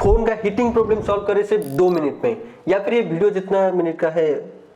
Phone का heating problem solve करे सिर्फ 2 मिनट में, या फिर ये वीडियो जितना मिनट का है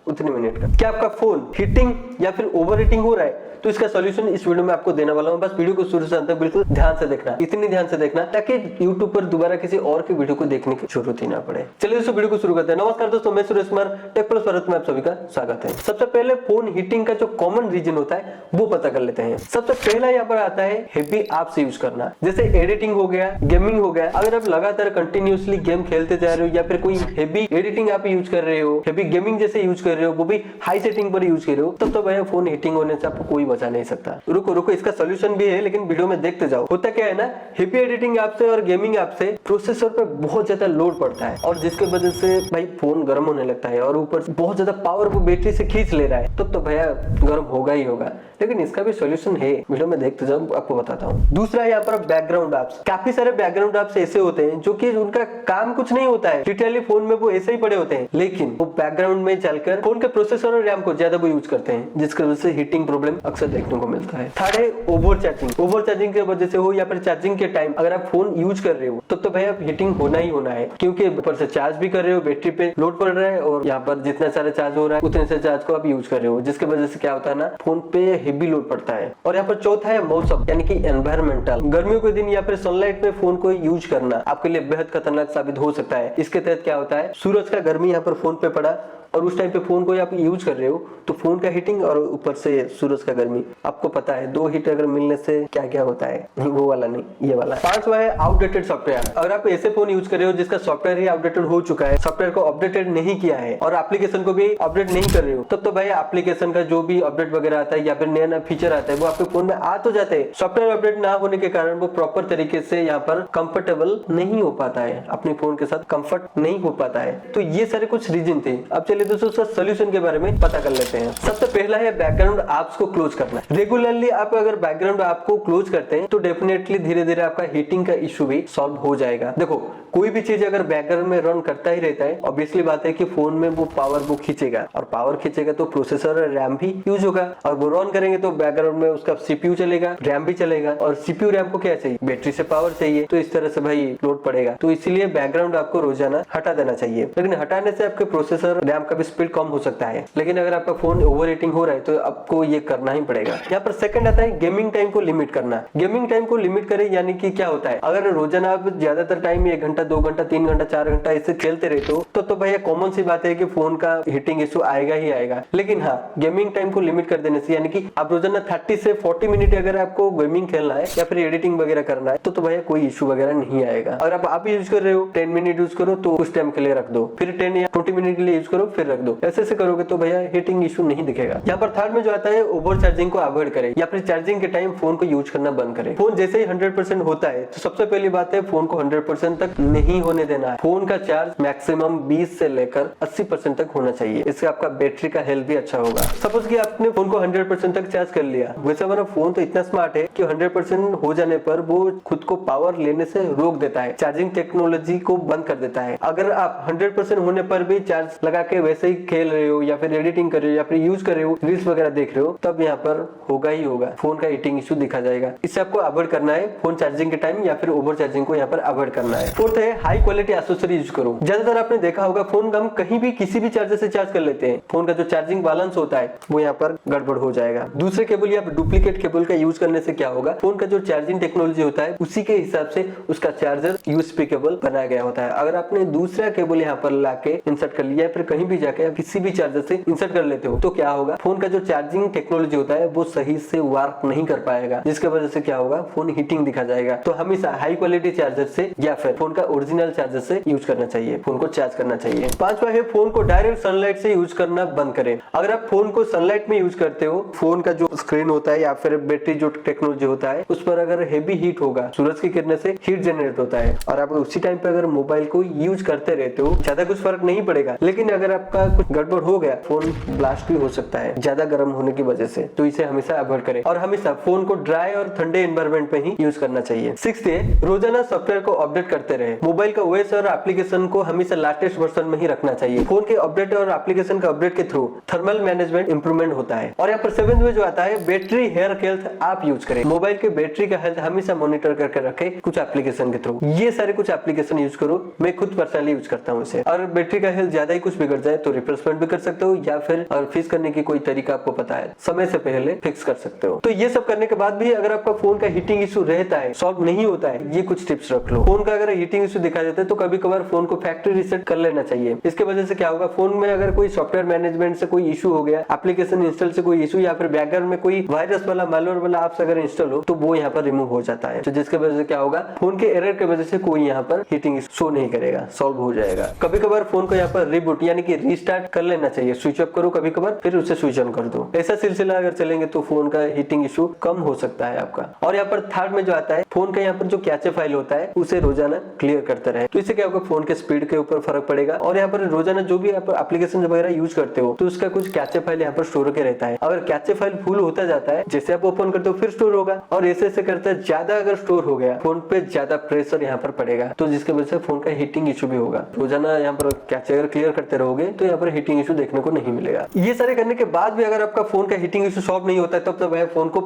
उतने मिनट का। क्या आपका फोन हीटिंग या फिर ओवर हीटिंग हो रहा है तो इसका सॉल्यूशन इस वीडियो में आपको देने वाला हूं। बस वीडियो को शुरू से अंत तक बिल्कुल ध्यान से देखना, इतनी ध्यान से देखना ताकि YouTube पर दोबारा किसी और की वीडियो को देखने की जरूरत ही ना पड़े। चलिए दोस्तों वीडियो को शुरू करते हैं। नमस्कार दोस्तों, मैं सुरेश कुमार, टेक प्लस भारत में आप सभी का स्वागत है। सबसे पहले फोन हीटिंग का जो कॉमन रीजन होता है वो पता कर लेते हैं। सबसे पहला यहाँ पर आता है हेवी ऐप्स यूज करना, जैसे एडिटिंग हो गया, गेमिंग हो गया। अगर आप लगातार कंटिन्यूअसली गेम खेलते जा रहे हो या फिर कोई हेवी एडिटिंग आप यूज कर रहे हो, हेवी गेमिंग जैसे यूज कर रहे हो, वो भी हाई सेटिंग पर यूज कर रहे हो, तब तो भैया फोन हीटिंग होने से आपको कोई बचा नहीं सकता। रुको इसका सॉल्यूशन भी है, लेकिन वीडियो में देखते जाओ। होता क्या है ना, हेवी एडिटिंग ऐप से और गेमिंग ऐप से प्रोसेसर पे बहुत ज्यादा लोड पड़ता है और जिसके वजह से भाई फोन गर्म होने लगता है और ऊपर बहुत ज्यादा पावर वो बैटरी से खींच ले रहा है, तब तो भैया गर्म होगा ही होगा। लेकिन इसका भी सॉल्यूशन है, वीडियो में देखते जाओ, आपको बताता हूँ। दूसरा यहाँ पर बैकग्राउंड ऐप्स। काफी सारे बैकग्राउंड ऐप्स ऐसे होते हैं जो कि उनका काम कुछ नहीं होता है, लिटरली फोन में वो ऐसे ही पड़े होते हैं, लेकिन वो बैकग्राउंड में चलकर फोन के प्रोसेसर और रैम को ज्यादा वो यूज करते हैं, जिसकी वजह से हीटिंग प्रॉब्लम अक्सर देखने को मिलता है। थर्ड है ओवर चार्जिंग। ओवर चार्जिंग की वजह से हो या फिर चार्जिंग के टाइम अगर आप फोन यूज कर रहे हो तब तो भैया हीटिंग होना ही होना है, क्योंकि ऊपर से चार्ज भी कर रहे हो, बैटरी पे लोड पड़ रहा है और यहाँ पर जितना सारा चार्ज हो रहा है उतने से चार्ज को आप यूज कर रहे हो, जिसकी वजह से क्या होता है ना, फोन पे हेवी लोड पड़ता है। और यहाँ पर चौथा है मौसम, यानी कि एनवायरमेंटल। गर्मियों के दिन या फिर सनलाइट में फोन को यूज करना आपके लिए बेहद खतरनाक साबित हो सकता है। इसके तहत क्या होता है, सूरज का गर्मी यहाँ पर फोन पे पड़ा और उस टाइम पे फोन को आप यूज कर रहे हो तो फोन का हीटिंग और ऊपर से सूरज का गर्मी, आपको पता है दो हीट अगर मिलने से क्या क्या होता है, वो वाला नहीं, ये वाला। पांचवा है आउटडेटेड सॉफ्टवेयर। अगर आप ऐसे फोन यूज कर रहे हो जिसका सॉफ्टवेयर ही आउटडेटेड हो चुका है, सॉफ्टवेयर को अपडेटेड नहीं किया है और एप्लीकेशन को भी अपडेट नहीं कर रहे हो, तब तो भाई एप्लीकेशन का जो भी अपडेट वगैरह आता है या फिर नया नया फीचर आता है वो आपके फोन में आ तो जाते हैं, सॉफ्टवेयर अपडेट ना होने के कारण वो प्रॉपर तरीके से यहाँ पर कंफर्टेबल नहीं हो पाता है, अपने फोन के साथ कंफर्ट नहीं हो पाता है। तो ये सारे कुछ रीजन थे। अब चलिए दोस्तों उसका सोल्यूशन के बारे में पता कर लेते हैं। सबसे पहला है बैकग्राउंड ऐप्स को क्लोज करना। रेगुलरली आप अगर बैकग्राउंड ऐप को क्लोज करते हैं तो डेफिनेटली धीरे धीरे आपका हीटिंग का इश्यू भी सॉल्व हो जाएगा। देखो कोई भी चीज अगर बैकग्राउंड में रन करता ही रहता है, ऑब्वियसली बात है कि फोन में वो पावर वो खींचेगा और पावर खींचेगा तो प्रोसेसर और रैम भी यूज होगा और वो रन करेंगे तो बैकग्राउंड में उसका सीपीयू चलेगा, रैम भी चलेगा और सीपीयू रैम को क्या चाहिए, बैटरी से पावर चाहिए, तो इस तरह से भाई लोड पड़ेगा। तो इसीलिए बैकग्राउंड आपको रोजाना हटा देना चाहिए, लेकिन हटाने से आपके प्रोसेसर रैम का भी स्पीड कम हो सकता है। लेकिन अगर आपका फोन ओवर हीटिंग हो रहा है तो आपको ये करना ही पड़ेगा। यहाँ पर सेकंड आता है गेमिंग टाइम को लिमिट करना। गेमिंग टाइम को लिमिट करें यानी कि क्या होता है, अगर रोजाना आप ज्यादातर टाइम 1 घंटा 2 घंटा 3 घंटा 4 घंटा ऐसे खेलते रहते हो तो भैया कॉमन सी बात है कि फोन का हीटिंग इश्यू आएगा ही आएगा। लेकिन हाँ, गेमिंग टाइम को लिमिट कर देने से, यानी कि आप रोजाना 30 से 40 मिनट अगर आपको गेमिंग खेलना है या फिर एडिटिंग वगैरह करना है तो भैया कोई इश्यू वगैरह नहीं आएगा। अगर आप यूज कर रहे हो 10 मिनट यूज करो तो कुछ टाइम के लिए रख दो, फिर 10 या 20 मिनट के लिए यूज करो फिर रख दो, ऐसे करोगे तो भैया हीटिंग इशू नहीं दिखेगा। यहाँ पर थर्ड में जो आता है ओवर चार्जिंग को अवॉइड करें या फिर चार्जिंग के टाइम फोन को यूज करना बंद करें। फोन जैसे ही 100% होता है तो सबसे पहली बात है फोन को 100% तक नहीं होने देना है। फोन का चार्ज मैक्सिमम 20 से लेकर 80% तक होना चाहिए, इससे आपका बैटरी का हेल्थ भी अच्छा होगा। सपोज कि आपने फोन को 100% तक चार्ज कर लिया, वैसे हमारा फोन तो इतना स्मार्ट है कि 100% हो जाने पर वो खुद को पावर लेने से रोक देता है, चार्जिंग टेक्नोलॉजी को बंद कर देता है। अगर आप 100% होने पर भी चार्ज लगा के वैसे ही खेल रहे हो या फिर एडिटिंग कर रहे हो या फिर यूज कर रहे हो, रील्स वगैरह देख रहे हो, तब यहाँ पर होगा ही होगा, फोन का हीटिंग इश्यू दिखा जाएगा। इससे आपको अवॉइड करना है फोन चार्जिंग के टाइम या फिर ओवर चार्जिंग को यहाँ पर अवॉइड करना है। फोर्थ है हाई क्वालिटी एक्सेसरी यूज करो। ज्यादातर आपने देखा होगा फोन हम कहीं भी किसी भी चार्जर से चार्ज कर लेते हैं, फोन का जो चार्जिंग बैलेंस होता है वो यहाँ पर गड़बड़ हो जाएगा। दूसरे केबल या डुप्लीकेट केबल का यूज करने से क्या होगा, फोन का जो चार्जिंग टेक्नोलॉजी होता है उसी के हिसाब से उसका चार्जर यूएसबी केबल बनाया गया होता है। अगर आपने दूसरा केबल यहाँ पर लाके इंसर्ट कर लिया फिर कहीं भी जाके किसी भी चार्जर से इंसर्ट कर लेते हो तो क्या होगा, फोन का जो चार्जिंग टेक्नोलॉजी होता है वो सही से वर्क नहीं कर पाएगा, जिसके वजह से क्या होगा, फोन हीटिंग दिखा जाएगा। तो हमेशा हाई क्वालिटी चार्जर से या फिर फोन का ओरिजिनल चार्जर से यूज करना चाहिए, फोन को चार्ज करना चाहिए। पांचवा है फोन को डायरेक्ट सनलाइट से यूज करना बंद करें। अगर आप फोन को सनलाइट में यूज करते हो, फोन का जो स्क्रीन होता है या फिर बैटरी जो टेक्नोलॉजी होता है उस पर अगर हेवी हीट होगा, सूरज की किरणें से हीट जनरेट होता है और आप उसी टाइम पे अगर मोबाइल को यूज करते रहते हो ज्यादा कुछ फर्क नहीं पड़ेगा। लेकिन अगर आप आपका कुछ गड़बड़ हो गया, फोन ब्लास्ट भी हो सकता है ज्यादा गर्म होने की वजह से, तो इसे हमेशा अवॉइड करें और हमेशा फोन को ड्राई और ठंडे एनवायरनमेंट में ही यूज करना चाहिए। 6 रोजाना सॉफ्टवेयर को अपडेट करते रहे। मोबाइल का ओएस और एप्लीकेशन को हमेशा लेटेस्ट वर्जन में ही रखना चाहिए। फोन के अपडेट और एप्लीकेशन का अपडेट के थ्रू थर्मल मैनेजमेंट इंप्रूवमेंट होता है। और यहाँ पर 7 में जो आता है बैटरी हेल्थ आप यूज करें। मोबाइल के बैटरी का हेल्थ हमेशा मॉनिटर करके रखे कुछ एप्लीकेशन के थ्रू। ये सारे कुछ एप्लीकेशन यूज करो, मैं खुद पर्सनली यूज करता हूँ इसे। और बैटरी का हेल्थ ज्यादा ही कुछ बिगड़ जाए तो रिप्लेसमेंट भी कर सकते हो, या फिर फिक्स करने की कोई तरीका आपको पता है समय से पहले फिक्स कर सकते हो। तो ये सब करने के बाद भी अगर आपका फोन का हीटिंग इशू रहता है, सॉल्व नहीं होता है, ये कुछ टिप्स रख लो। फोन का अगर हीटिंग इशू दिखा देता है तो कभी कभार फोन को फैक्ट्री रीसेट कर लेना चाहिए। इसके वजह से क्या होगा, फोन में अगर कोई सॉफ्टवेयर मैनेजमेंट से कोई इशू हो गया, एप्लीकेशन इंस्टॉल से कोई इशू, या फिर बैकग्राउंड में कोई वायरस वाला मैलवेयर वाला ऐप्स अगर इंस्टॉल हो तो वो यहाँ पर रिमूव हो जाता है। तो जिसके वजह से क्या होगा, फोन के एरर की वजह से कोई यहाँ पर हीटिंग शो नहीं करेगा, सॉल्व हो जाएगा। कभी कभार फोन को यहाँ पर रिबूट यानी कि रीस्टार्ट कर लेना चाहिए। स्विच ऑफ करो कभी कभार, फिर उसे स्विच ऑन कर दो। ऐसा सिलसिला अगर चलेंगे तो फोन का हीटिंग इशू कम हो सकता है आपका। और यहाँ पर थर्ड में जो आता है, फोन का यहाँ पर जो कैचे फाइल होता है उसे रोजाना क्लियर करते रहे। तो इससे क्या होगा, फोन के स्पीड के ऊपर फर्क पड़ेगा। और यहाँ पर रोजाना जो भी आप एप्लीकेशन वगैरह यूज करते हो तो उसका कुछ कैचे फाइल यहाँ पर स्टोर होकर रहता है। अगर कैचे फाइल फुल होता जाता है, जैसे आप ओपन करते हो फिर स्टोर होगा, और ऐसे ऐसे करते ज्यादा अगर स्टोर हो गया, फोन पे ज्यादा प्रेशर यहाँ पर पड़ेगा, तो जिसकी वजह से फोन का हीटिंग इशू भी होगा। रोजाना यहाँ पर कैचे अगर क्लियर करते रहोगे तो यहाँ पर हीटिंग इशू देखने को नहीं मिलेगा। ये सारे करने के बाद भी अगर आपका फोन का हीटिंग इशू सॉल्व नहीं होता है तब तो वह फोन को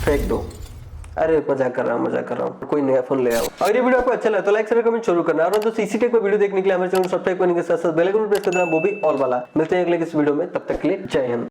फेंक दो। अरे मजाक कर रहा हूँ, कोई नया फोन ले आओ। अगर ये वीडियो आपको अच्छा लगा तो लाइक शेयर कमेंट जरूर करना। और दोस्तों इसी टाइप का वीडियो देखने के लिए हमारे चैनल को सब्सक्राइब करने के साथ साथ बेल आइकन प्रेस कर देना, वो भी ऑल वाला। मिलते हैं अगले किसी वीडियो में, तब तक के लिए जय हिंद।